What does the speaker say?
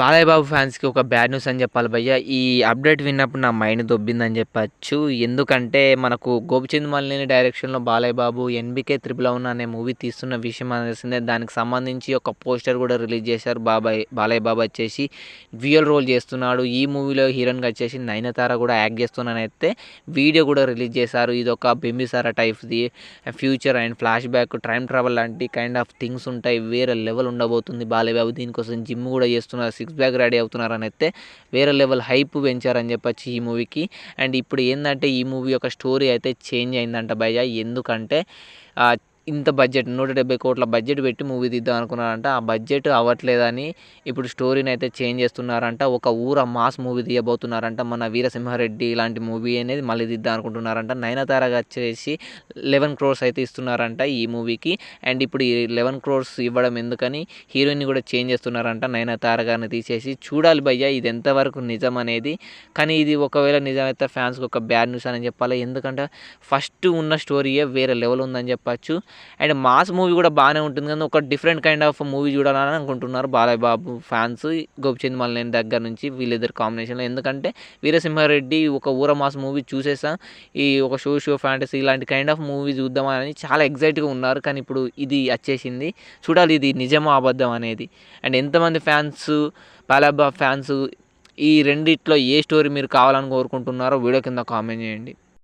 బాలయ్య బాబు ఫ్యాన్స్‌కి ఒక bad news అని చెప్పాలి భయ్య. ఈ అప్డేట్ విన్నప్పుడు నా మైండ్ దొబ్బిందని చెప్పచ్చు. ఎందుకంటే మనకు 'గోపిచంద్ మలినేని' డైరెక్షన్‌లో Balayya Babu 'NBK triple one' అనే మూవీ తీస్తున్న విషయం తెలిసిందే. దానికి సంబంధించి ఒక పోస్టర్ కూడా రిలీజ్ చేశారు. బాలయ్య బాబు వచ్చేసి డ్యూయల్ రోల్ చేస్తున్నాడు. ఈ మూవీలో హీరోయిన్‌గా వచ్చేసి నయనతార కూడా యాక్ట్ చేస్తున్నానైతే వీడియో కూడా రిలీజ్ చేశారు. ఇదొక బింబిసార టైప్‌ది future and flashback, time travel లాంటి కైండ్ ఆఫ్ థింగ్స్ ఉంటాయి. వేరే లెవెల్ ఉండబోతుంది బాలయ్య బాబు. దీనికోసం జిమ్ కూడా చేస్తున్నారు. 6 ప్యాక్ రెడీ అవుతున్నారని అయితే వేరే లెవెల్ హైప్ పెంచారని చెప్పొచ్చు ఈ మూవీకి. అండ్ ఇప్పుడు ఏందంటే ఈ మూవీ యొక్క స్టోరీ అయితే చేంజ్ అయిందంట భయ్య. ఎందుకంటే ఇంత బడ్జెట్ 170 కోట్ల బడ్జెట్ పెట్టి మూవీ తీద్దాం అనుకున్నారంట. ఆ బడ్జెట్ అవ్వట్లేదని ఇప్పుడు స్టోరీని అయితే చేంజ్ చేస్తున్నారంట. ఒక ఊర మాస్ మూవీ తీయబోతున్నారంట. మన వీరసింహారెడ్డి ఇలాంటి మూవీ అనేది మళ్ళీ తీద్దాం అనుకుంటున్నారంట. నయనతారగా వచ్చేసి 11 crores అయితే ఇస్తున్నారంట ఈ మూవీకి. అండ్ ఇప్పుడు ఈ 11 crores ఇవ్వడం ఎందుకని హీరోయిన్ని కూడా చేంజ్ చేస్తున్నారంట. నయనతార గారిని తీసేసి చూడాలి భయ్య ఇది ఎంతవరకు నిజం అనేది. కానీ ఇది ఒకవేళ నిజమైతే ఫ్యాన్స్కి ఒక బ్యాడ్ న్యూస్ అని చెప్పాలి. ఎందుకంటే ఫస్ట్ ఉన్న స్టోరీయే వేరే లెవెల్ ఉందని చెప్పచ్చు. అండ్ మాస్ మూవీ కూడా బాగానే ఉంటుంది కానీ ఒక డిఫరెంట్ కైండ్ ఆఫ్ మూవీ చూడాలని అనుకుంటున్నారు బాలయ్య బాబు ఫ్యాన్స్. గోపిచంద్ మలినేని దగ్గర నుంచి వీళ్ళిద్దరు కాంబినేషన్లో. ఎందుకంటే వీరసింహారెడ్డి ఒక ఊర మాస్ మూవీ చూసేసాం. ఈ ఒక షో ఫ్యాంటసీ ఇలాంటి కైండ్ ఆఫ్ మూవీ చూద్దామని చాలా ఎగ్జైట్గా ఉన్నారు. కానీ ఇప్పుడు ఇది వచ్చేసింది. చూడాలి ఇది నిజమో అబద్ధం అనేది. అండ్ ఎంతమంది ఫ్యాన్స్ బాలయ్య బాబు ఫ్యాన్స్ ఈ రెండిట్లో ఏ స్టోరీ మీరు కావాలని కోరుకుంటున్నారో వీడియో కింద కామెంట్ చేయండి.